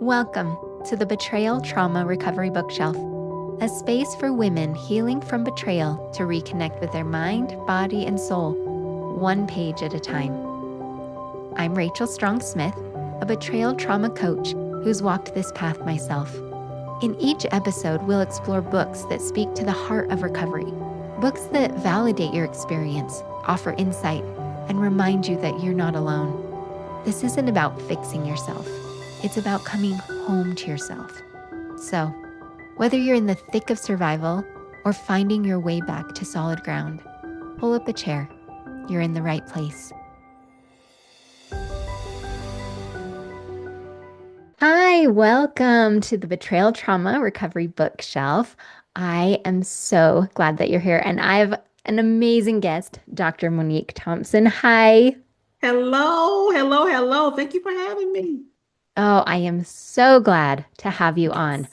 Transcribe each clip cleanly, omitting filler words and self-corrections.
Welcome to the Betrayal Trauma Recovery Bookshelf, a space for women healing from betrayal to reconnect with their mind, body, and soul, one page at a time. I'm Rachel Strong Smith, a betrayal trauma coach who's walked this path myself. In each episode, we'll explore books that speak to the heart of recovery, books that validate your experience, offer insight, and remind you that you're not alone. This isn't about fixing yourself. It's about coming home to yourself. So, whether you're in the thick of survival or finding your way back to solid ground, pull up a chair. You're in the right place. Hi, welcome to the Betrayal Trauma Recovery Bookshelf. I am so glad that you're here, and I have an amazing guest, Dr. Monique Thompson. Hi. Hello. Thank you for having me. Oh, I am so glad to have you on.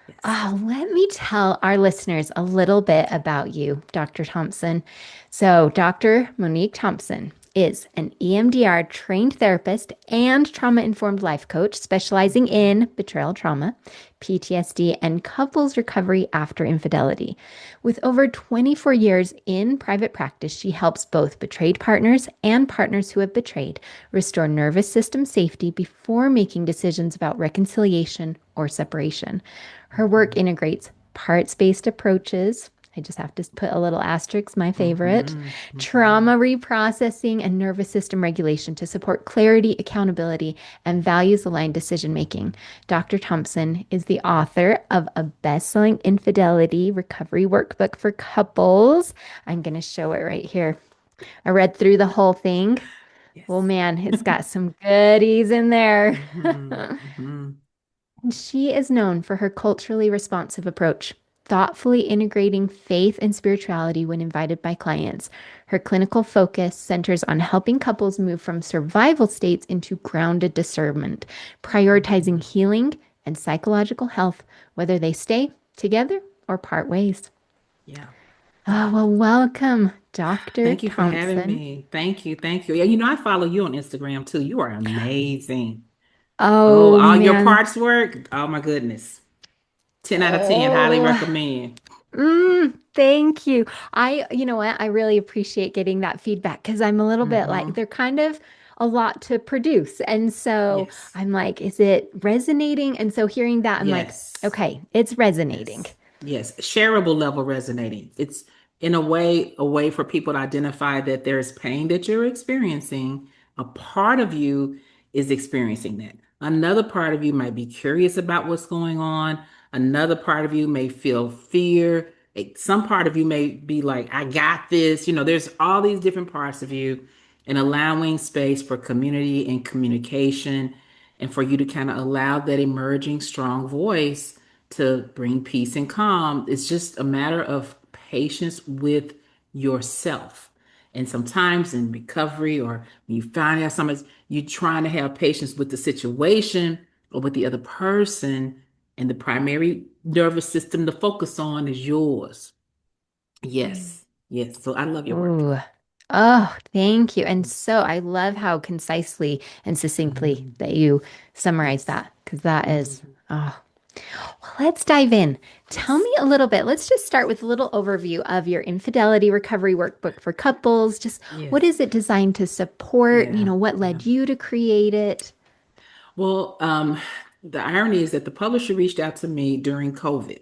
Yes. Oh, let me tell our listeners a little bit about you, Dr. Thompson. So, Dr. Monique Thompson is an EMDR trained therapist and trauma informed life coach specializing in betrayal trauma, PTSD, and couples recovery after infidelity. With over 24 years in private practice, she helps both betrayed partners and partners who have betrayed restore nervous system safety before making decisions about reconciliation or separation. Her work integrates parts based approaches. I just have to put a little asterisk, my favorite. hmm Trauma reprocessing and nervous system regulation to support clarity, accountability, and values aligned decision making. Dr. Thompson is the author of a best selling infidelity recovery workbook for couples. I'm going to show it right here. I read through the whole thing. Well, Yes. man, it's got some goodies in there. hmm hmm She is known for her culturally responsive approach, thoughtfully integrating faith and spirituality when invited by clients. Her clinical focus centers on helping couples move from survival states into grounded discernment, prioritizing healing and psychological health, whether they stay together or part ways. Yeah. Oh, well, welcome, Dr. Thank you for having Thompson. me. Thank you. Thank you. Yeah, I follow you on Instagram too. You are amazing. Oh, Oh, all your man. parts work. Oh my goodness. 10 out of 10. Highly Oh. recommend. Thank you. You know what? I really appreciate getting that feedback because I'm a little bit like, hmm they're kind of a lot to produce. And so Yes. I'm like, is it resonating? And so hearing that, I'm like, Yes. okay, it's resonating. Yes. Yes. Shareable level resonating. It's in a way for people to identify that there's pain that you're experiencing. A part of you is experiencing that. Another part of you might be curious about what's going on. Another part of you may feel fear. Some part of you may be like, I got this. There's all these different parts of you, and allowing space for community and communication, and for you to kind of allow that emerging strong voice to bring peace and calm. It's just a matter of patience with yourself. And sometimes in recovery, or when you find out something, you're trying to have patience with the situation or with the other person, and the primary nervous system to focus on is yours. Yes, yes. So I love your work. Ooh. Oh, thank you. And so I love how concisely and succinctly Mhm. that you summarize Yes. that because that is, Mhm. oh, well, let's dive in. Tell Yes. me a little bit. Let's just start with a little overview of your infidelity recovery workbook for couples. Just what Yes. is it designed to support? Yeah. What Yeah. led you to create it? Well, the irony is that the publisher reached out to me during COVID.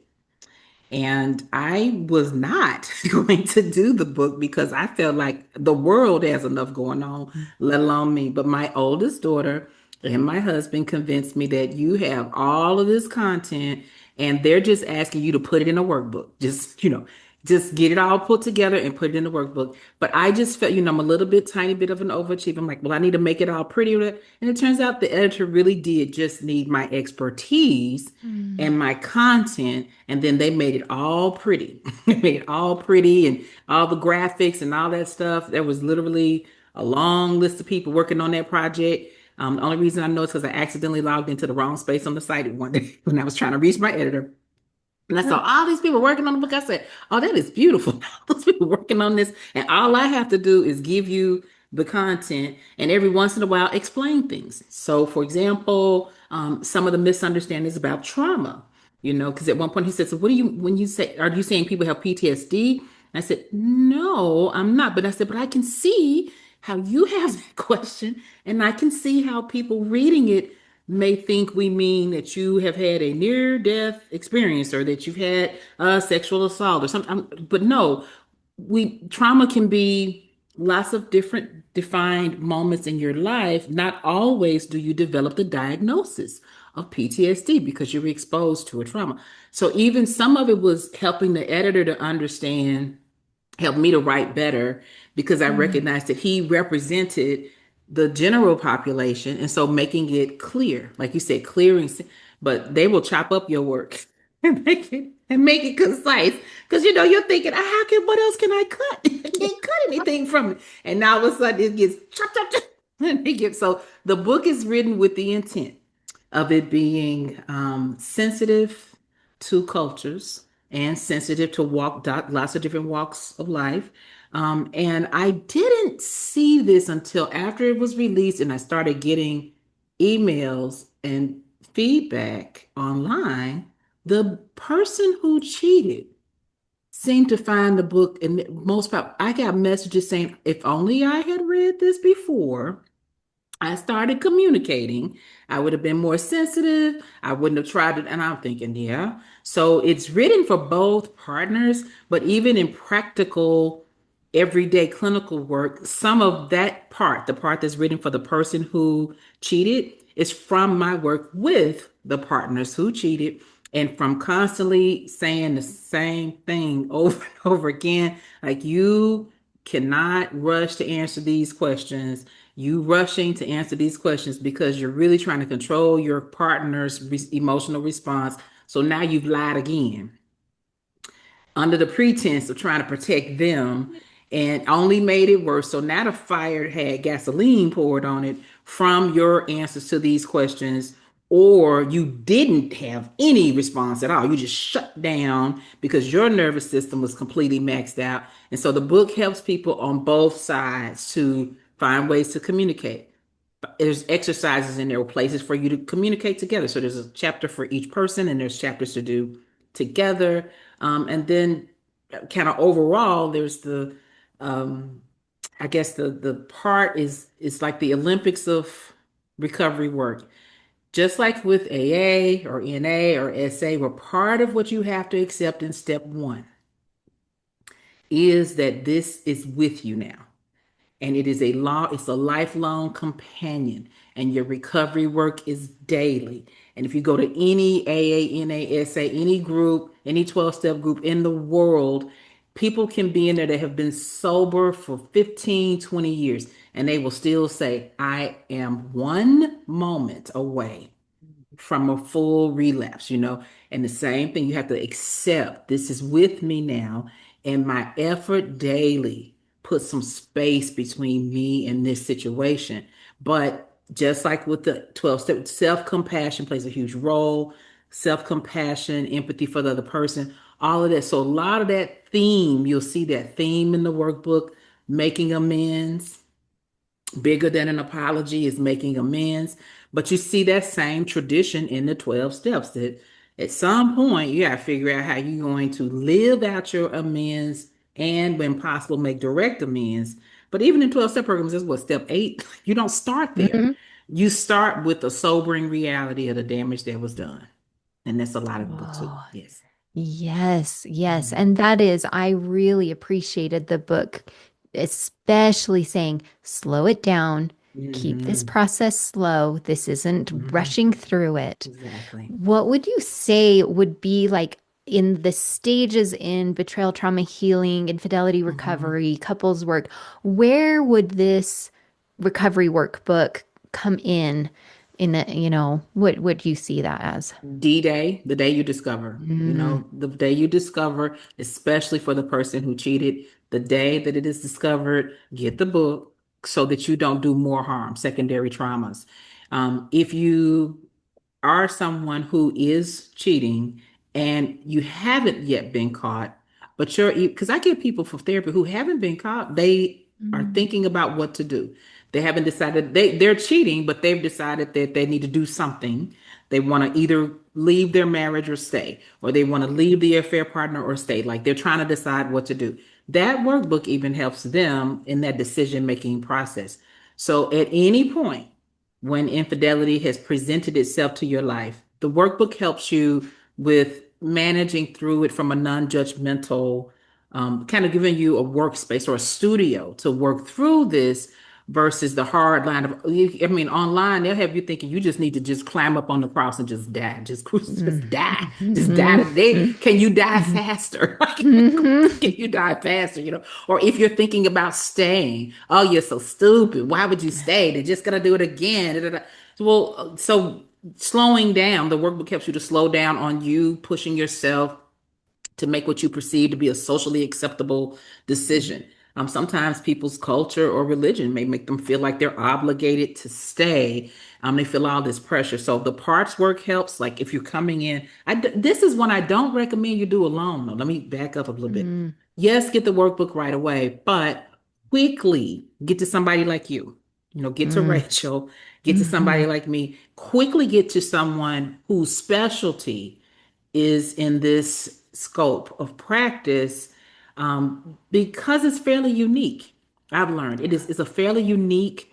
And I was not going to do the book because I felt like the world has enough going on, let alone me. But my oldest daughter and my husband convinced me that you have all of this content and they're just asking you to put it in a workbook. Just get it all put together and put it in the workbook. But I just felt, I'm a little bit, tiny bit of an overachiever. I'm like, well, I need to make it all pretty. And it turns out the editor really did just need my expertise Mm. and my content, and then they made it all pretty. They made it all pretty and all the graphics and all that stuff. There was literally a long list of people working on that project. The only reason I know is because I accidentally logged into the wrong space on the site one day when I was trying to reach my editor. And I saw Oh, all these people working on the book. I said, "Oh, that is beautiful. Those people working on this, and all I have to do is give you the content, and every once in a while explain things. So, for example, some of the misunderstandings about trauma, because at one point he said, "So, what do you when you say? Are you saying people have PTSD?" I said, "No, I'm not." But I said, "But I can see how you have that question, and I can see how people reading it may think we mean that you have had a near-death experience or that you've had a sexual assault or something." But no, we trauma can be lots of different defined moments in your life. Not always do you develop the diagnosis of PTSD because you were exposed to a trauma. So even some of it was helping the editor to understand, helped me to write better because I Mm. recognized that he represented the general population. And so making it clear, like you said, clearing, but they will chop up your work and make it concise. Because you're thinking, how can what else can I cut? I can't cut anything from it. And now all of a sudden it gets chop, chop, chop. And so the book is written with the intent of it being sensitive to cultures and sensitive to lots of different walks of life. And I didn't see this until after it was released, and I started getting emails and feedback online. The person who cheated seemed to find the book, and most part, I got messages saying, "If only I had read this before I started communicating, I would have been more sensitive. I wouldn't have tried it." And I'm thinking, yeah. So it's written for both partners, but even in practical, everyday clinical work, some of that part, the part that's written for the person who cheated, is from my work with the partners who cheated. And from constantly saying the same thing over and over again, like you cannot rush to answer these questions. You rushing to answer these questions because you're really trying to control your partner's emotional response. So now you've lied again under the pretense of trying to protect them and only made it worse. So now the fire had gasoline poured on it from your answers to these questions, or you didn't have any response at all. You just shut down because your nervous system was completely maxed out. And so the book helps people on both sides to find ways to communicate. There's exercises in there, places for you to communicate together. So there's a chapter for each person, and there's chapters to do together. And then, kind of overall, there's um, I guess the part is like the Olympics of recovery work. Just like with AA or NA or SA, where part of what you have to accept in step one is that this is with you now, and it's a lifelong companion, and your recovery work is daily. And if you go to any AA, NASA, any group, any 12-step group in the world, people can be in there that have been sober for 15, 20 years, and they will still say, "I am one moment away from a full relapse. And the same thing, you have to accept this is with me now, and my effort daily puts some space between me and this situation. But just like with the 12 step, self-compassion plays a huge role. Self-compassion, empathy for the other person, all of that. So a lot of that theme, you'll see that theme in the workbook, making amends. Bigger than an apology is making amends. But you see that same tradition in the 12 steps that at some point you got to figure out how you're going to live out your amends and, when possible, make direct amends. But even in 12 step programs, that's what step eight, you don't start there. Mhm. You start with the sobering reality of the damage that was done. And that's a lot of the book, too. Oh, Yes. yes, yes. Mhm. And that is, I really appreciated the book, especially saying, slow it down, keep this Mhm. process slow. This isn't Mhm. rushing through it. Exactly. What would you say would be like in the stages in betrayal, trauma healing, infidelity Mhm. recovery, couples work? Where would this recovery workbook come in what would you see that as? D-Day, the day you discover, Mm. the day you discover, especially for the person who cheated, the day that it is discovered, get the book so that you don't do more harm, secondary traumas. If you are someone who is cheating and you haven't yet been caught, but because I get people for therapy who haven't been caught, are Mm. thinking about what to do. They haven't decided they're cheating, but they've decided that they need to do something. They want to either leave their marriage or stay, or they want to leave the affair partner or stay. Like they're trying to decide what to do. That workbook even helps them in that decision making process. So at any point when infidelity has presented itself to your life, the workbook helps you with managing through it from a non-judgmental, kind of giving you a workspace or a studio to work through this versus the hard line of, I mean, online they'll have you thinking you just need to just climb up on the cross and just die, just die today. Can you die faster? Can you die faster? Or if you're thinking about staying, oh, you're so stupid. Why would you stay? They're just gonna do it again. Da, da, da. Well, so slowing down, the workbook helps you to slow down on you pushing yourself to make what you perceive to be a socially acceptable decision. Sometimes people's culture or religion may make them feel like they're obligated to stay. They feel all this pressure. So the parts work helps. Like if you're coming in, this is one I don't recommend you do alone. Though. Let me back up a little bit. Mm. Yes, get the workbook right away, but quickly get to somebody like you. Get to Mm. Rachel, get to somebody Mhm. like me. Quickly get to someone whose specialty is in this scope of practice, because it's fairly unique. I've learned it's a fairly unique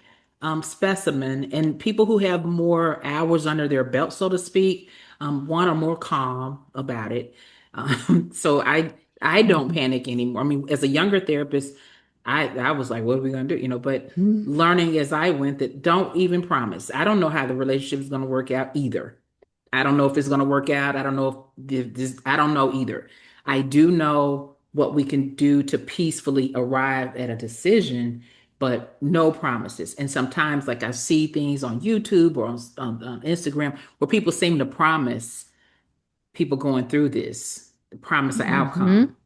specimen, and people who have more hours under their belt, so to speak, one are more calm about it. So I don't Mhm. panic anymore. I mean, as a younger therapist, I was like, what are we gonna do? But Mhm. learning as I went that don't even promise. I don't know how the relationship is gonna work out either. I don't know if it's going to work out. I don't know if this, I don't know either. I do know what we can do to peacefully arrive at a decision, but no promises. And sometimes, like I see things on YouTube or on Instagram where people seem to promise people going through this, promise an Mhm. outcome.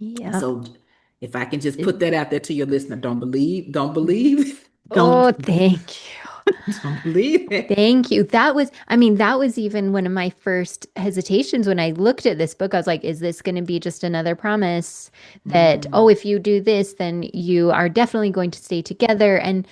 Yeah. So if I can just It- put that out there to your listener, don't believe, Oh, thank you. don't believe it. Thank you. That was, I mean, that was even one of my first hesitations when I looked at this book. I was like, is this going to be just another promise that, oh, Mm, if you do this, then you are definitely going to stay together? And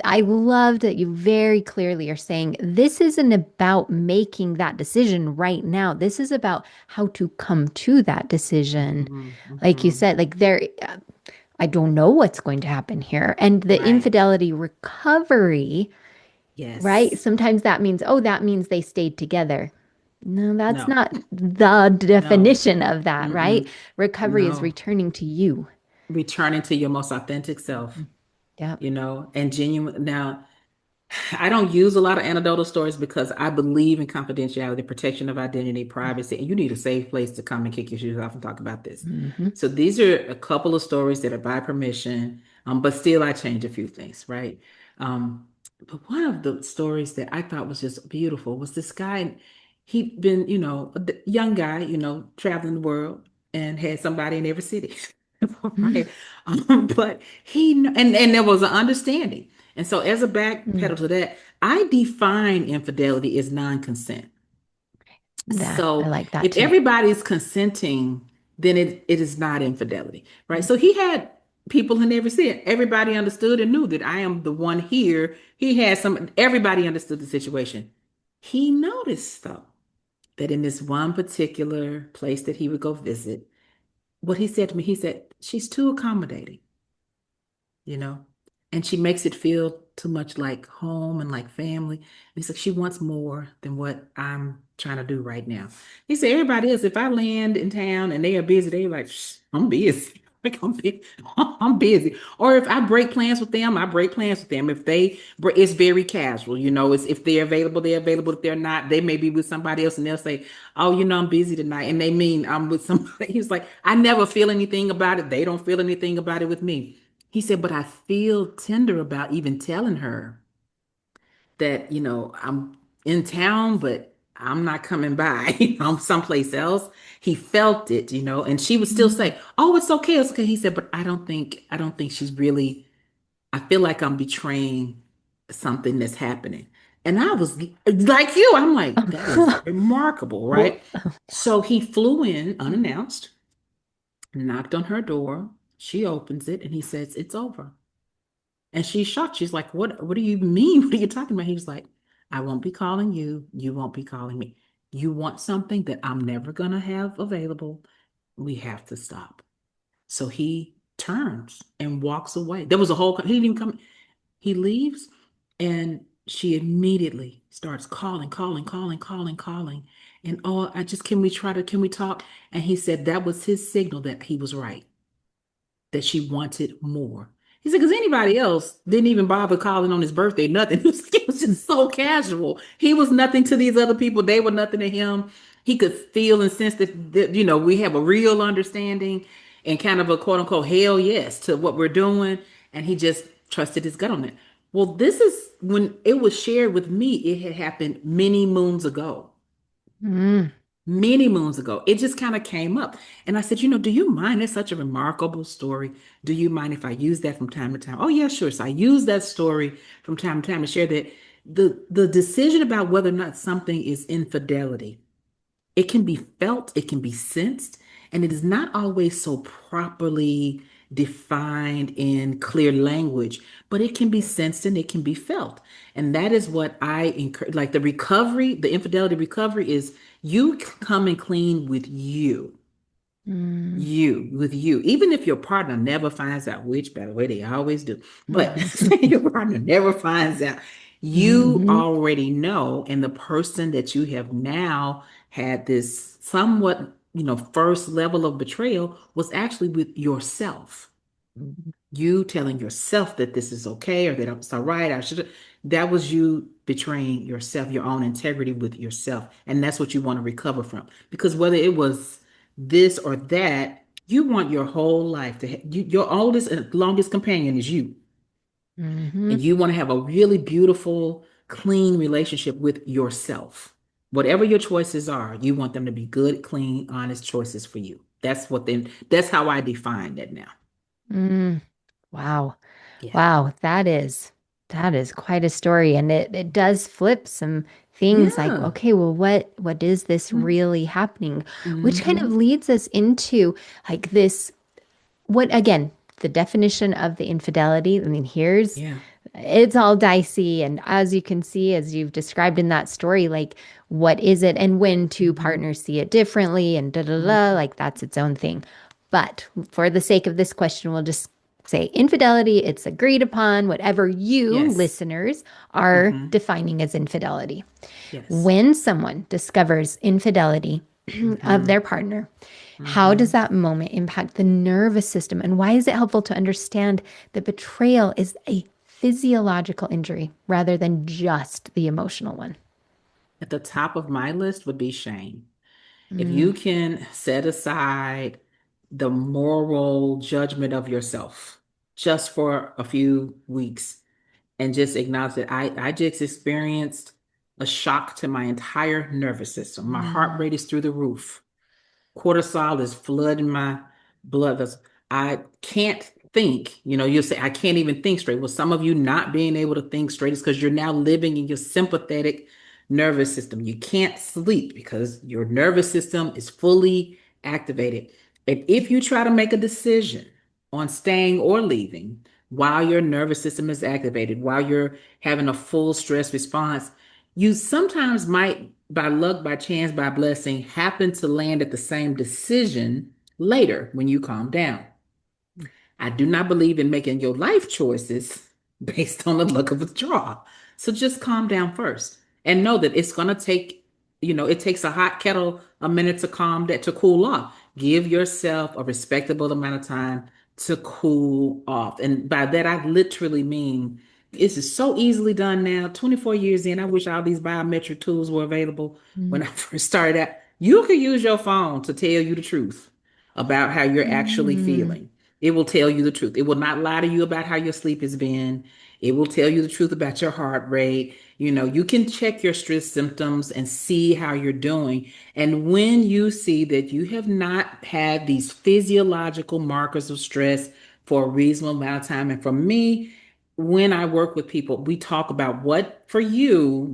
I love that you very clearly are saying this isn't about making that decision right now. This is about how to come to that decision. mhm, Like you mhm. said, like I don't know what's going to happen here. And the Right. infidelity recovery, right? Yes. Sometimes that means, oh, that means they stayed together. No, that's No. not the No. definition of that, right? Mm-mm. Recovery is No. returning to you. Returning to your most authentic self, Mhm. Yep. and genuine. Now, I don't use a lot of anecdotal stories because I believe in confidentiality, protection of identity, privacy, and you need a safe place to come and kick your shoes off and talk about this. Mm-hmm. So these are a couple of stories that are by permission, but still I change a few things, right? Um, but one of the stories that I thought was just beautiful was this guy. He'd been, a young guy, traveling the world and had somebody in every city, right? But and there was an understanding. And so, as a back Mm. pedal to that, I define infidelity as non-consent. That I So, like that if too. everybody's consenting, then it is not infidelity, right? So he had people in every city. Everybody understood and knew that I am the one here. He had some. Everybody understood the situation. He noticed though that in this one particular place that he would go visit, what he said to me, he said, "She's too accommodating." you know, and she makes it feel too much like home and like family. And he's like, she wants more than what I'm trying to do right now. He said, everybody else, if I land in town and they are busy, they're like, "Shh, I'm busy." Like I'm busy. Or if I break plans with them, I break plans with them. If it's very casual, it's if they're available, they're available. If they're not, they may be with somebody else and they'll say, oh, I'm busy tonight. And they mean I'm with somebody. He's like, I never feel anything about it. They don't feel anything about it with me. He said, but I feel tender about even telling her that, I'm in town, but I'm not coming by. I'm someplace else. He felt it, and she would still Mm. say, "Oh, it's okay, it's okay." He said, but I don't think she's really. I feel like I'm betraying something that's happening. And I was like you, I'm like, that is remarkable, Well, right? So he flew in unannounced, knocked on her door. She opens it and he says, it's over. And she's shocked. She's like, what do you mean? What are you talking about? He was like, I won't be calling you. You won't be calling me. You want something that I'm never gonna have available. We have to stop. So he turns and walks away. There was a whole, he didn't even come. He leaves and she immediately starts calling, calling, calling, calling, calling. And oh, can we talk? And he said that was his signal that he was right, that she wanted more. He said, because anybody else didn't even bother calling on his birthday, nothing. It was just so casual. He was nothing to these other people. They were nothing to him. He could feel and sense that we have a real understanding and kind of a quote unquote hell yes to what we're doing. And he just trusted his gut on it. Well, this is when it was shared with me, it had happened many moons ago. Mm. Many moons ago. It just kind of came up. And I said, do you mind? It's such a remarkable story. Do you mind if I use that from time to time? Oh, yeah, sure. So I use that story from time to time to share that the decision about whether or not something is infidelity, it can be felt, it can be sensed, and it is not always so properly defined in clear language, but it can be sensed and it can be felt. And that is what I encourage. Like the recovery, the infidelity recovery is you coming clean with you. Mm. With you, even if your partner never finds out, which by the way, they always do, but Mhm. say your partner never finds out, you Mhm. already know, and the person that you have now had this somewhat, first level of betrayal was actually with yourself. You telling yourself that this is okay or that it's all right. I should. That was you betraying yourself, your own integrity with yourself, and that's what you want to recover from. Because whether it was this or that, you want your whole life to your oldest and longest companion is you, and Mhm. you want to have a really beautiful, clean relationship with yourself. Whatever your choices are, you want them to be good, clean, honest choices for you. That's how I define that now. Mm. Wow. Yeah. Wow, that is quite a story. And it does flip some things like, Yeah. okay, well, what is this really happening? Which kind of Mm-hmm. leads us into like this, what again, the definition of the infidelity. I mean, here's Yeah. it's all dicey. And as you can see, as you've described in that story, like what is it and when two Mm-hmm. partners see it differently and da da da, Mm-hmm. like that's its own thing. But for the sake of this question, we'll just say infidelity, it's agreed upon, whatever you Yes. listeners are Mm-hmm. defining as infidelity. Yes. When someone discovers infidelity of Mm-hmm. their partner, how Mm-hmm. does that moment impact the nervous system? And why is it helpful to understand that betrayal is a physiological injury rather than just the emotional one? At the top of my list would be shame. If Mm. you can set aside the moral judgment of yourself just for a few weeks and just acknowledge that I just experienced a shock to my entire nervous system. My heart Mm. rate is through the roof. Cortisol is flooding my blood vessels. I can't think. You'll say, I can't even think straight. Well, some of you not being able to think straight is because you're now living in your sympathetic nervous system. You can't sleep because your nervous system is fully activated. And if you try to make a decision on staying or leaving while your nervous system is activated, while you're having a full stress response, you sometimes might, by luck, by chance, by blessing, happen to land at the same decision later when you calm down. I do not believe in making your life choices based on the luck of a draw. So just calm down first and know that it's going to take, it takes a hot kettle a minute to to cool off. Give yourself a respectable amount of time to cool off. And by that, I literally mean this is so easily done now. 24 years in, I wish all these biometric tools were available when I first started out. You could use your phone to tell you the truth about how you're actually Mm. feeling. It will tell you the truth. It will not lie to you about how your sleep has been. It will tell you the truth about your heart rate. You can check your stress symptoms and see how you're doing. And when you see that you have not had these physiological markers of stress for a reasonable amount of time, and for me, when I work with people, we talk about what for you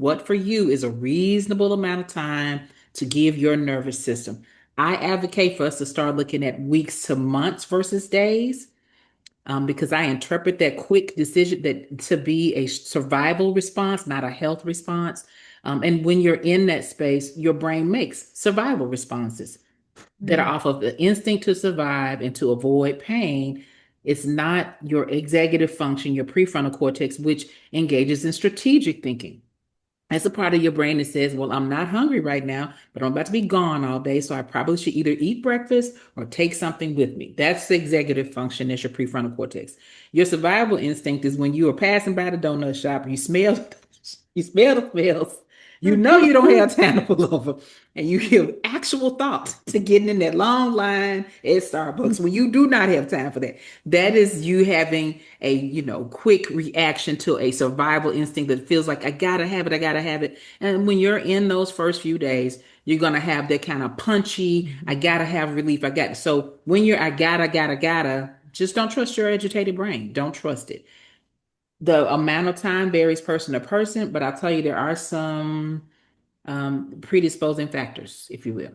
is a reasonable amount of time to give your nervous system. I advocate for us to start looking at weeks to months versus days. because I interpret that quick decision that to be a survival response, not a health response. And when you're in that space, your brain makes survival responses that are Mm. off of the instinct to survive and to avoid pain. It's not your executive function, your prefrontal cortex, which engages in strategic thinking. That's a part of your brain that says, well, I'm not hungry right now, but I'm about to be gone all day. So I probably should either eat breakfast or take something with me. That's the executive function. That's your prefrontal cortex. Your survival instinct is when you are passing by the donut shop, you smell, you smell the smells, you know you don't have time to pull over, and you give actual thought to getting in that long line at Starbucks when you do not have time for that. That is you having a, quick reaction to a survival instinct that feels like I gotta have it, I gotta have it. And when you're in those first few days, you're gonna have that kind of punchy, I gotta have relief, I got. So when you're I gotta, just don't trust your agitated brain. Don't trust it. The amount of time varies person to person, but I'll tell you there are some predisposing factors, if you will.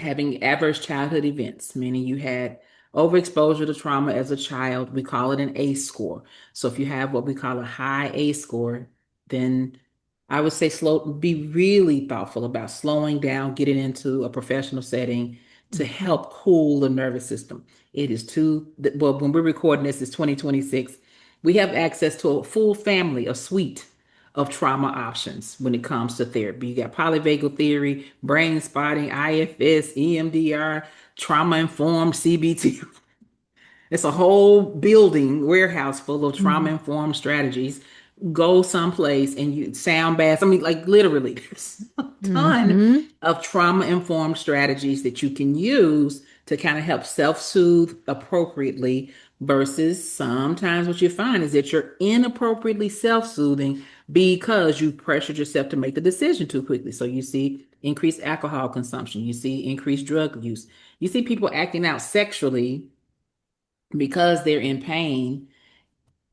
Having adverse childhood events, meaning you had overexposure to trauma as a child. We call it an ACE score. So if you have what we call a high ACE score, then I would say be really thoughtful about slowing down, getting into a professional setting to Mhm. help cool the nervous system. It is well, when we're recording this, it's 2026. We have access to a full family, a suite of trauma options when it comes to therapy. You got polyvagal theory, brain spotting, IFS, EMDR, trauma informed CBT. It's a whole building warehouse full of trauma Mhm. informed strategies. Go someplace and you sound baths. I mean, like literally, there's a ton Mhm. of trauma informed strategies that you can use to kind of help self soothe appropriately. Versus sometimes what you find is that you're inappropriately self soothing because you pressured yourself to make the decision too quickly. So you see increased alcohol consumption, you see increased drug use, you see people acting out sexually because they're in pain,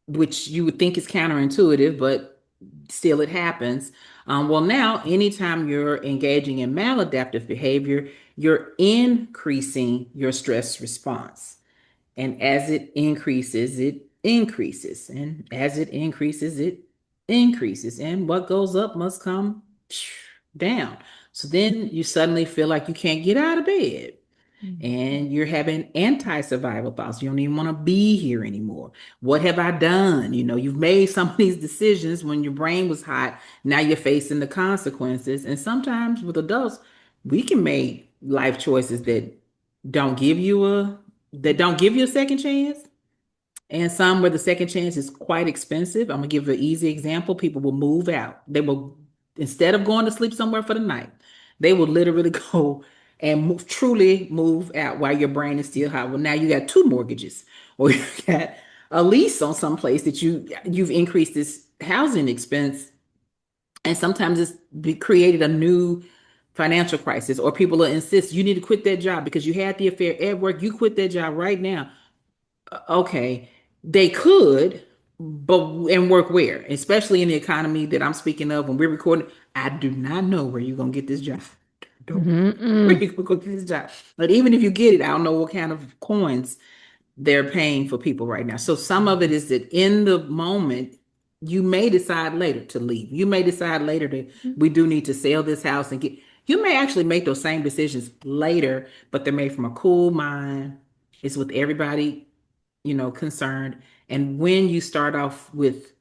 which you would think is counterintuitive, but still it happens. Well, now, anytime you're engaging in maladaptive behavior, you're increasing your stress response. And as it increases, it increases. And as it increases, it increases. And what goes up must come down. So then you suddenly feel like you can't get out of bed and you're having anti-survival thoughts. You don't even want to be here anymore. What have I done? You've made some of these decisions when your brain was hot. Now you're facing the consequences. And sometimes with adults, we can make life choices don't give you a don't give you a second chance. And some where the second chance is quite expensive. I'm gonna give an easy example. People will move out. They will, instead of going to sleep somewhere for the night, they will literally go and truly move out while your brain is still hot. Well, now you got two mortgages, or you got a lease on some place that you've increased this housing expense, and sometimes created a new financial crisis, or people will insist you need to quit that job because you had the affair at work. You quit that job right now. Okay, they could, but and work where? Especially in the economy that I'm speaking of when we're recording. I do not know where you're gonna get this job. Don't where Mhm. you gonna get this job. But even if you get it, I don't know what kind of coins they're paying for people right now. So some of it is that in the moment, you may decide later to leave. You may decide later that we do need to sell this house and get. You may actually make those same decisions later, but they're made from a cool mind. It's with everybody concerned. And when you start off with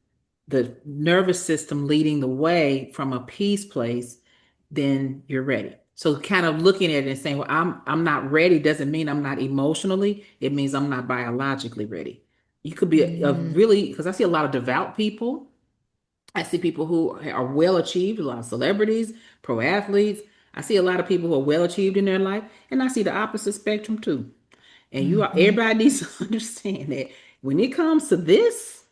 the nervous system leading the way from a peace place, then you're ready. So kind of looking at it and saying, well, I'm not ready doesn't mean I'm not emotionally. It means I'm not biologically ready. You could be a Mhm. really, because I see a lot of devout people. I see people who are well achieved, a lot of celebrities, pro athletes. I see a lot of people who are well achieved in their life, and I see the opposite spectrum too. And Mhm. everybody needs to understand that when it comes to this,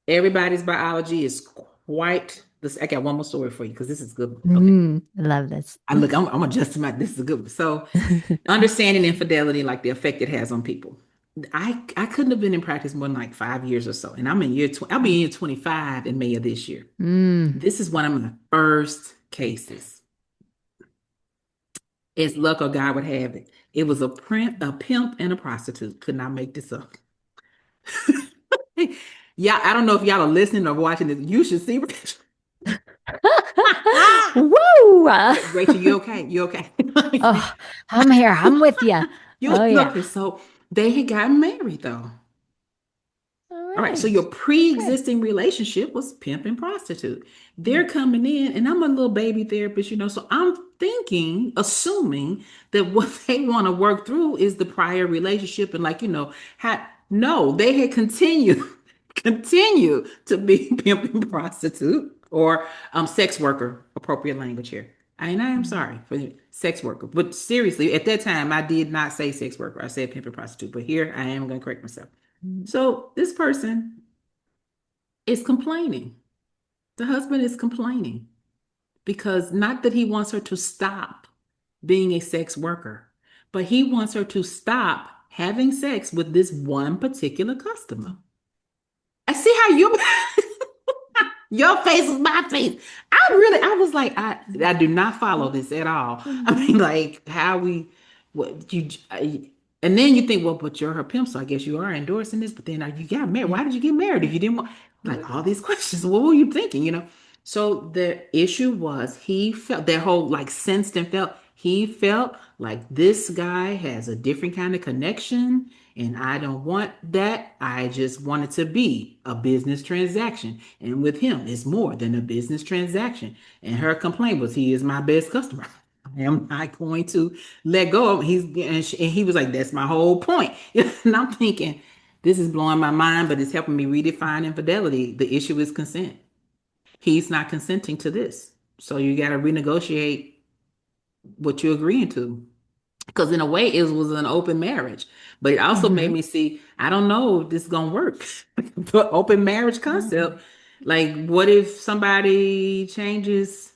everybody's biology is quite this. I got one more story for you because this is good. Okay. I love this. I'm adjusting my this is a good one. So understanding infidelity, like the effect it has on people. I couldn't have been in practice more than like 5 years or so. And I'll be in year 25 in May of this year. Mm. This is one of my first cases. As luck or God would have it. It was a pimp and a prostitute. Could not make this up. Yeah, I don't know if y'all are listening or watching this. You should see Rachel. Woo! Rachel, you okay? You okay? Oh, I'm here. I'm with you. You Oh, yeah. okay? So they had gotten married though. All All right, so right. your Good. pre-existing relationship was pimp and prostitute. Mm, They're coming in, and I'm a little baby therapist, so I'm thinking, assuming that what they want to work through is the prior relationship, and like, had no, they had continued, continue to be pimp and prostitute or sex worker, appropriate language here. And I am mm, sorry for the sex worker, but seriously, at that time, I did not say sex worker. I said pimp and prostitute, but here I am going to correct myself. mm, So this person is complaining. The husband is complaining because not that he wants her to stop being a sex worker, but he wants her to stop having sex with this one particular customer. I see how you your face is my face. I was like, I do not follow this at all. I mm, mean, like how we, what you, and then you think, well, but you're her pimp, so I guess you are endorsing this. But then you got married. yeah. Why did you get married if you didn't want? Like all these questions. What were you thinking? So the issue was he felt that whole like sensed and felt he felt like this guy has a different kind of connection and I don't want that. I just want it to be a business transaction. And with him, it's more than a business transaction. And her complaint was, he is my best customer. I am not going to let go of him. And he was like, that's my whole point. And I'm thinking, this is blowing my mind, but it's helping me redefine infidelity. The issue is consent. He's not consenting to this. So you got to renegotiate what you're agreeing to because in a way it was an open marriage, but it also made Mhm. me see, I don't know if this is gonna work. The open marriage Mm, concept, like what if somebody changes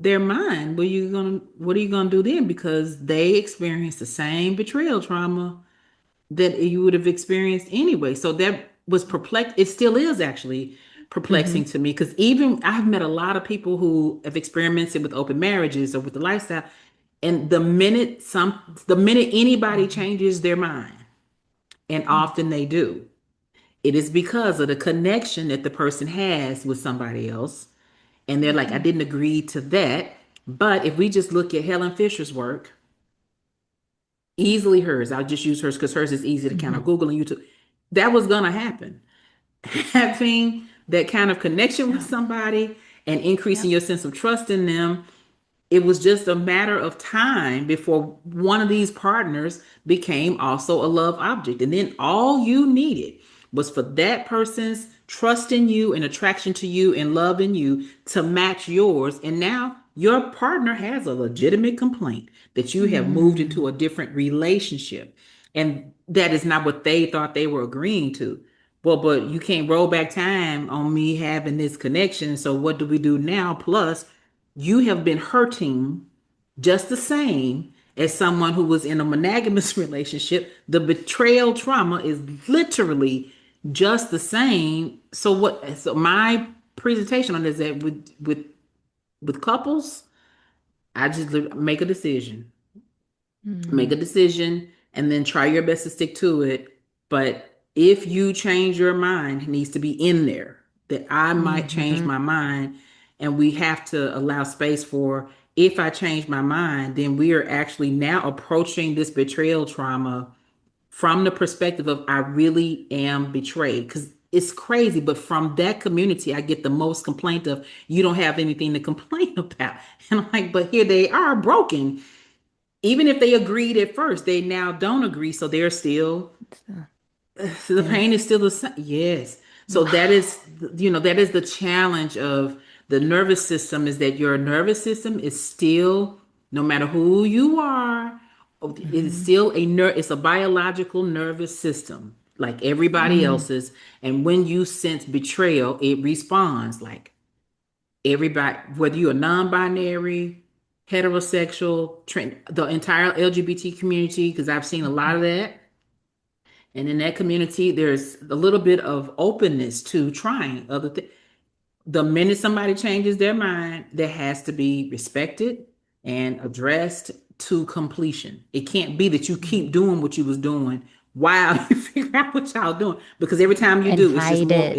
their mind, what are you gonna do then, because they experienced the same betrayal trauma that you would have experienced anyway. So that was perplex, it still is actually perplexing mhm, to me, because even I've met a lot of people who have experimented with open marriages or with the lifestyle, and the minute anybody mhm, changes their mind, and mm, often they do, it is because of the connection that the person has with somebody else. And they're like, I mhm, didn't agree to that. But if we just look at Helen Fisher's work, easily hers, I'll just use hers because hers is easy to kind of mhm. Google and YouTube. That was gonna happen. Having that kind of connection with Yep. somebody and increasing Yep. your sense of trust in them, it was just a matter of time before one of these partners became also a love object. And then all you needed was for that person's trust in you and attraction to you and love in you to match yours. And now your partner has a legitimate complaint that you have moved into Mm, a different relationship. And that is not what they thought they were agreeing to. Well, but you can't roll back time on me having this connection. So what do we do now? Plus, you have been hurting just the same as someone who was in a monogamous relationship. The betrayal trauma is literally just the same. So what? So my presentation on this, that with couples, I just make a decision, mm, and then try your best to stick to it. But if you change your mind, it needs to be in there that I might change mhm, my mind. And we have to allow space for, if I change my mind, then we are actually now approaching this betrayal trauma from the perspective of I really am betrayed. Because it's crazy, but from that community, I get the most complaint of, you don't have anything to complain about. And I'm like, but here they are broken. Even if they agreed at first, they now don't agree. So they're still, so, the pain yes. is still the same. Yes. So that Wow. is, that is the challenge of the nervous system, is that your nervous system is still, no matter who you are, it's Mhm, still it's a biological nervous system like everybody mm, else's. And when you sense betrayal, it responds like everybody, whether you're non-binary, heterosexual, the entire LGBT community, because I've seen a lot mhm, of that. And in that community, there's a little bit of openness to trying other things. The minute somebody changes their mind, that has to be respected and addressed to completion. It can't be that you keep mhm, doing what you was doing while you figure out what y'all doing. Because every time you And do, it's just hide more, it.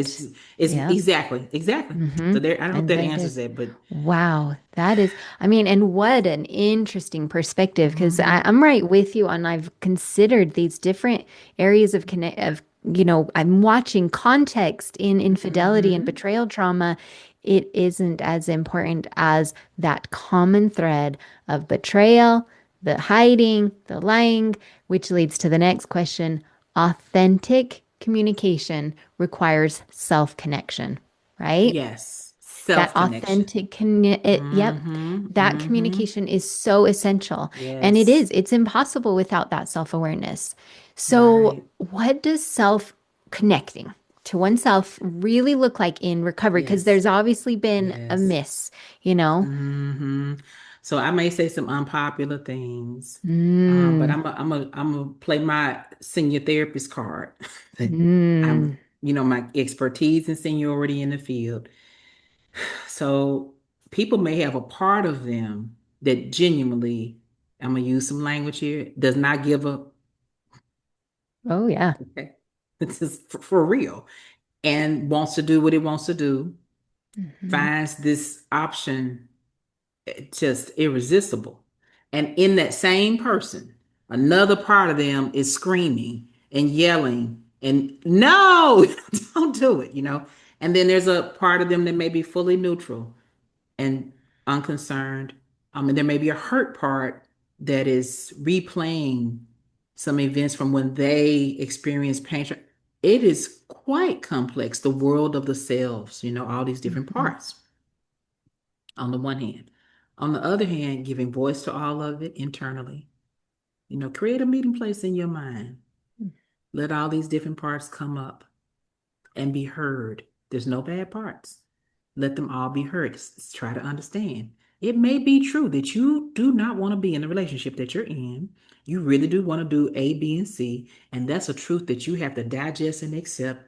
it's Yep. exactly. Mm-hmm. So there, I hope And that hide it. answers it, but Wow, that is, I mean, and what an interesting perspective, because mhm, I'm right with you on I've considered these different areas of I'm watching context in infidelity and mhm, betrayal trauma. It isn't as important as that common thread of betrayal, the hiding, the lying, which leads to the next question. Authentic communication requires self-connection, right? yes, That self-connection. authentic yep, Mm-hmm, that mm-hmm, communication is so essential, and yes, it's impossible without that self-awareness. So right, what does self connecting to oneself really look like in recovery, because yes, there's obviously been a yes. miss, you know. Mm-hmm. So I may say some unpopular things, but mm, I'm a play my senior therapist card. I'm, mm. my expertise and seniority in the field. So people may have a part of them that genuinely, I'm gonna use some language here, does not give up. Oh yeah. Okay, this is for real, and wants to do what it wants to do. Hmm. Finds this option just irresistible. And in that same person, another part of them is screaming and yelling and no, don't do it. And then there's a part of them that may be fully neutral and unconcerned. And there may be a hurt part that is replaying some events from when they experienced pain. It is quite complex, the world of the selves, all these different Hmm. parts on the one hand. On the other hand, giving voice to all of it internally. Create a meeting place in your mind. Let all these different parts come up and be heard. There's no bad parts. Let them all be heard. Try to understand. It may be true that you do not want to be in the relationship that you're in. You really do want to do A, B, and C. And that's a truth that you have to digest and accept.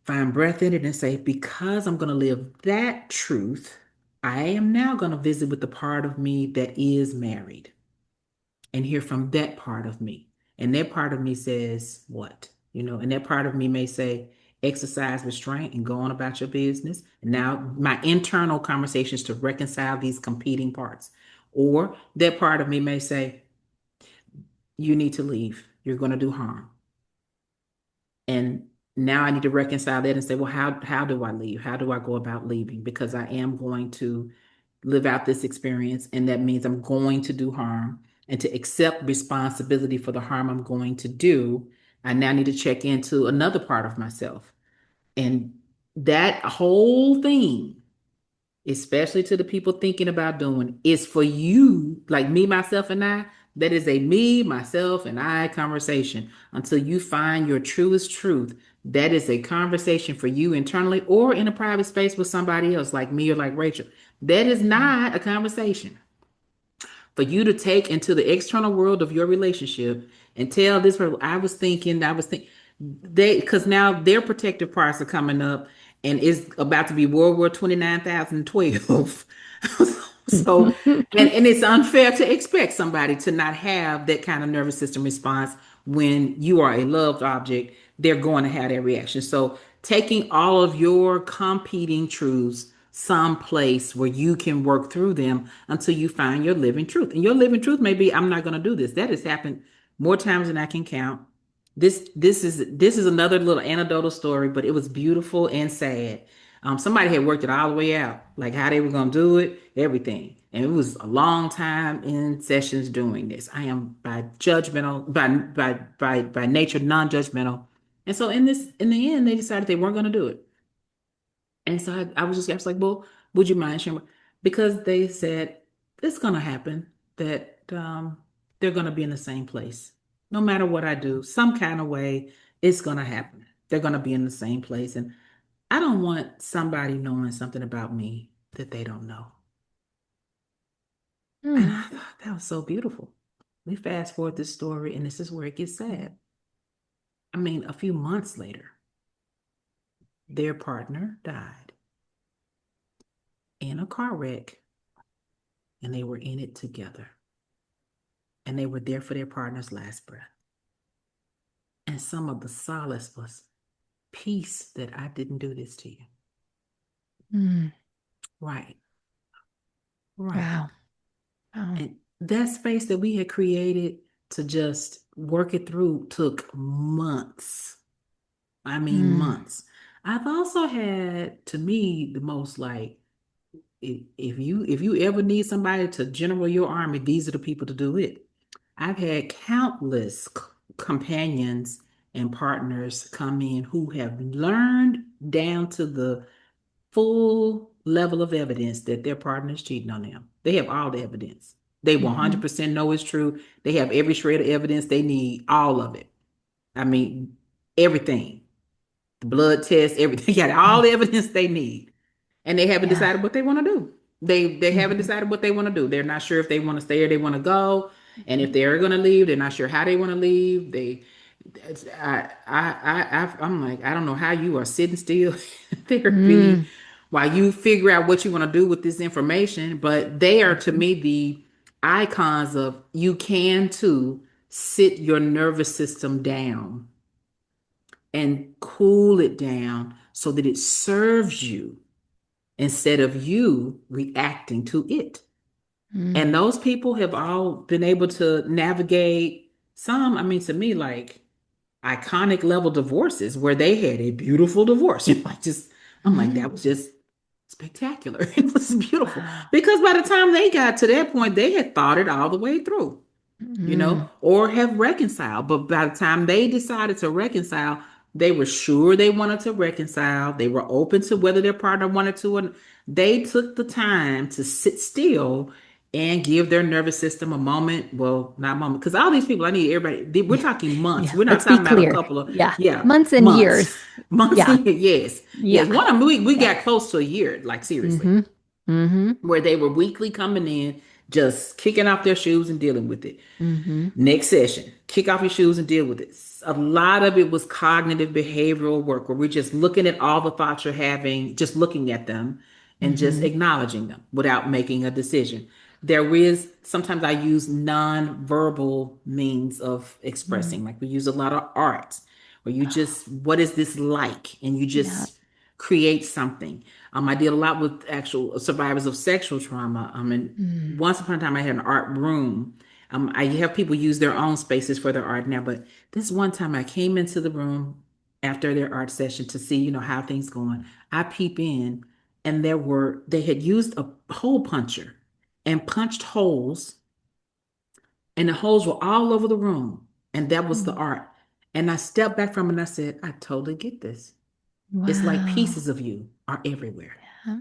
Find breath in it and say, because I'm going to live that truth, I am now going to visit with the part of me that is married and hear from that part of me. And that part of me says, what? And that part of me may say, exercise restraint and go on about your business. And now my internal conversations to reconcile these competing parts. Or that part of me may say, you need to leave. You're going to do harm. And now I need to reconcile that and say, well, how do I leave? How do I go about leaving? Because I am going to live out this experience, and that means I'm going to do harm. And to accept responsibility for the harm I'm going to do, I now need to check into another part of myself. And that whole thing, especially to the people thinking about doing, is for you, like me, myself, and I. That is a me, myself, and I conversation. Until you find your truest truth, that is a conversation for you internally or in a private space with somebody else, like me or like Rachel. That is not a conversation for you to take into the external world of your relationship and tell this person, I was thinking, because now their protective parts are coming up and it's about to be World War 29,012. So, and it's unfair to expect somebody to not have that kind of nervous system response when you are a loved object. They're going to have that reaction. So, taking all of your competing truths someplace where you can work through them until you find your living truth. And your living truth may be, I'm not going to do this. That has happened more times than I can count. This is another little anecdotal story, but it was beautiful and sad. Somebody had worked it all the way out, like how they were gonna do it, everything, and it was a long time in sessions doing this. I am by judgmental, by nature non-judgmental, and so in the end, they decided they weren't gonna do it. And so I was like, well, would you mind sharing? Because they said it's gonna happen that they're gonna be in the same place. No matter what I do, some kind of way, it's gonna happen. They're gonna be in the same place. And I don't want somebody knowing something about me that they don't know. And Mm. I thought that was so beautiful. We fast forward this story, and this is where it gets sad. I mean, a few months later, their partner died in a car wreck, and they were in it together. And they were there for their partner's last breath. And some of the solace was peace that I didn't do this to you. Mm. Right, right. Wow. Wow. And that space that we had created to just work it through took months. I mean, Mm. months. I've also had, to me, the most like, if you ever need somebody to general your army, these are the people to do it. I've had countless companions and partners come in who have learned down to the full level of evidence that their partner is cheating on them. They have all the evidence. They Mm-hmm. 100% know it's true. They have every shred of evidence they need, all of it. I mean, everything. The blood test, everything. Got all the evidence they need. And they haven't Yeah. decided what they want to do. They haven't Mm-hmm. decided what they want to do. They're not sure if they want to stay or they want to go. And if they're going to leave, they're not sure how they want to leave. I'm like, I don't know how you are sitting still in therapy Mm. while you figure out what you want to do with this information. But they are to Mm-hmm. me the icons of you can too sit your nervous system down and cool it down so that it serves you instead of you reacting to it. Mm. And those people have all been able to navigate some, I mean, to me, like iconic level divorces where they had a beautiful divorce. Like just, I'm like, Mm. that was just spectacular. It was beautiful. Wow. Because by the time they got to that point, they had thought it all the way through, Mm. or have reconciled. But by the time they decided to reconcile, they were sure they wanted to reconcile. They were open to whether their partner wanted to. And they took the time to sit still and give their nervous system a moment. Well, not a moment, because all these people, I need everybody, we're talking months. Yeah. We're not Let's be talking about a clear. couple of, Yeah. yeah, Months and months. years. Months, Yeah. yes. Yes. Yeah. One of them, we Yeah. got close to a year, like seriously, Mm-hmm. Mm-hmm. where they were weekly coming in, just kicking off their shoes and dealing with it. Mm-hmm. Next session, kick off your shoes and deal with it. A lot of it was cognitive behavioral work where we're just looking at all the thoughts you're having, just looking at them and just Mm-hmm. acknowledging them without making a decision. There is sometimes I use non-verbal means of Mm. expressing, like we use a lot of art where you just, what is this like? And you Yeah. just create something. I did a lot with actual survivors of sexual trauma. And Mm. once upon a time, I had an art room. I have people use their own spaces for their art now, but this one time I came into the room after their art session to see, how things going. I peep in, and they had used a hole puncher and punched holes, and the holes were all over the room, and that was the Mm. art. And I stepped back from it and I said, I totally get this. It's like Wow. pieces of you are everywhere. Yeah.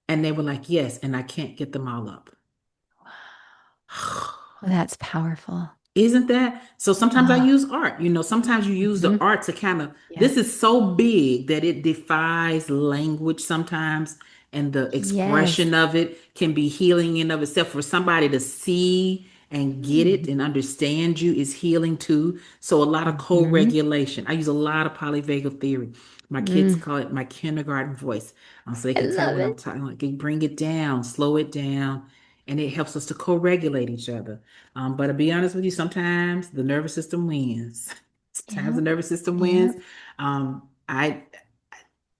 And they were like, yes, and I can't get them all up. Well, that's powerful. Isn't that? So sometimes I Ah. use art. Sometimes you use the Mm-hmm. art to kind of, Yeah. this is so big that it defies language sometimes. And the Yes. expression of it can be healing in of itself. For somebody to see and get it Mm-hmm. and understand you is healing too. So a lot of Mm-hmm. co-regulation. I use a lot of polyvagal theory. My kids Mm. call it my kindergarten voice. So they I can tell love when I'm it. talking, like bring it down, slow it down, and it helps us to co-regulate each other. But to be honest with you, sometimes the nervous system wins. Sometimes Yeah. the nervous system Yeah. wins.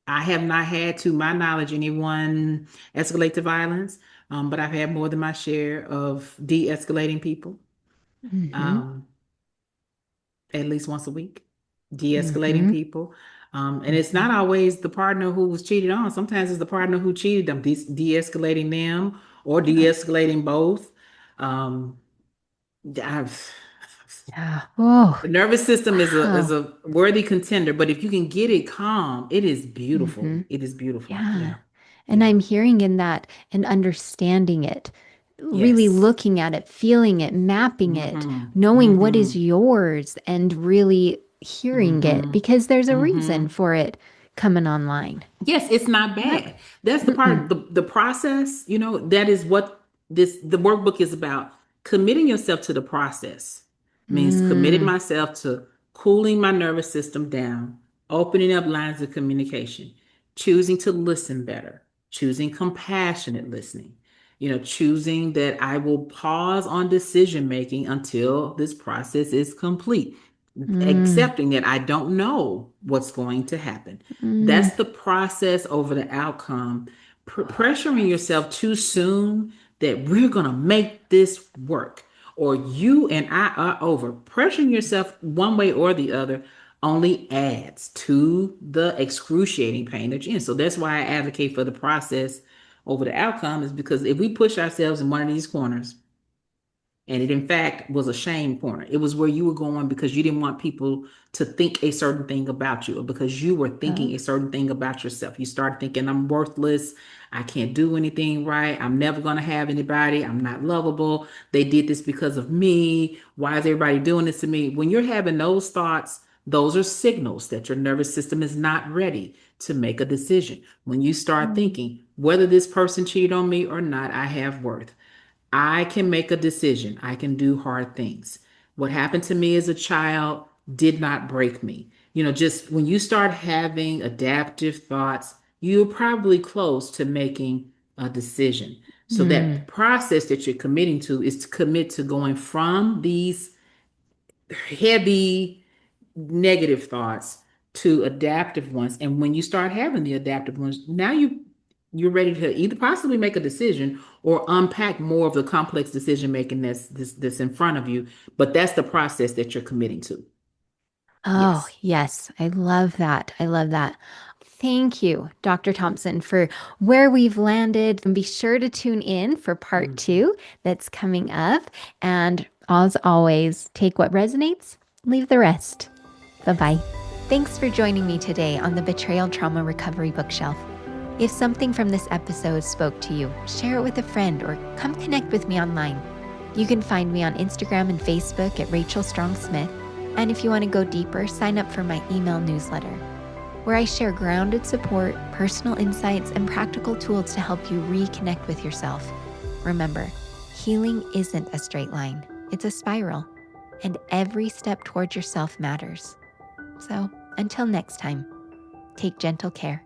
I have not had, to my knowledge, anyone escalate to violence, but I've had more than my share of de-escalating people, Mm-hmm. um, at least once a week, de-escalating Mm-hmm. people. And it's Mm-hmm. not always the partner who was cheated on. Sometimes it's the partner who cheated them, de-escalating them or Yeah. de-escalating both. Um, I've Yeah. Oh, The nervous system is wow. a worthy contender, but if you can get it calm, it is beautiful. Mm-hmm. It is beautiful. Yeah. Yeah. And Yeah. I'm hearing in that and understanding it, really Yes. looking at it, feeling it, mapping it, Mm-hmm. knowing what is Mm-hmm. yours, and really hearing it Mm-hmm. because there's a Mm-hmm. reason for it coming online. Yes, it's not Yep. bad. That's the Mm-mm. part, the process, that is what the workbook is about. Committing yourself to the process means committing Mm. myself to cooling my nervous system down, opening up lines of communication, choosing to listen better, choosing compassionate listening, choosing that I will pause on decision making until this process is complete. Mm, accepting that I don't know what's going to happen. mm, That's the process over the outcome. Pressuring yourself too soon that we're going to make this work, or you and I are over. Pressuring yourself one way or the other only adds to the excruciating pain that you're in. So that's why I advocate for the process over the outcome, is because if we push ourselves in one of these corners, and it, in fact, was a shame corner. It was where you were going because you didn't want people to think a certain thing about you, or because you were thinking oh, a certain thing about yourself. You started thinking, I'm worthless. I can't do anything right. I'm never going to have anybody. I'm not lovable. They did this because of me. Why is everybody doing this to me? When you're having those thoughts, those are signals that your nervous system is not ready to make a decision. When you start mm, thinking, whether this person cheated on me or not, I have worth. I can make a decision. I can do hard things. What happened to me as a child did not break me. Just when you start having adaptive thoughts, you're probably close to making a decision. So that mm, process that you're committing to is to commit to going from these heavy negative thoughts to adaptive ones. And when you start having the adaptive ones, now you're ready to either possibly make a decision or unpack more of the complex decision making that's in front of you. But that's the process that you're committing to. Oh, Yes. yes. I love that. I love that. Thank you, Dr. Thompson, for where we've landed. And be sure to tune in for part Mhm. 2 that's coming up. And as always, take what resonates, leave the rest. Bye bye. Thanks for joining me today on the Betrayal Trauma Recovery Bookshelf. If something from this episode spoke to you, share it with a friend or come connect with me online. You can find me on Instagram and Facebook at Rachel Strong Smith. And if you want to go deeper, sign up for my email newsletter, where I share grounded support, personal insights, and practical tools to help you reconnect with yourself. Remember, healing isn't a straight line, it's a spiral, and every step towards yourself matters. So, until next time, take gentle care.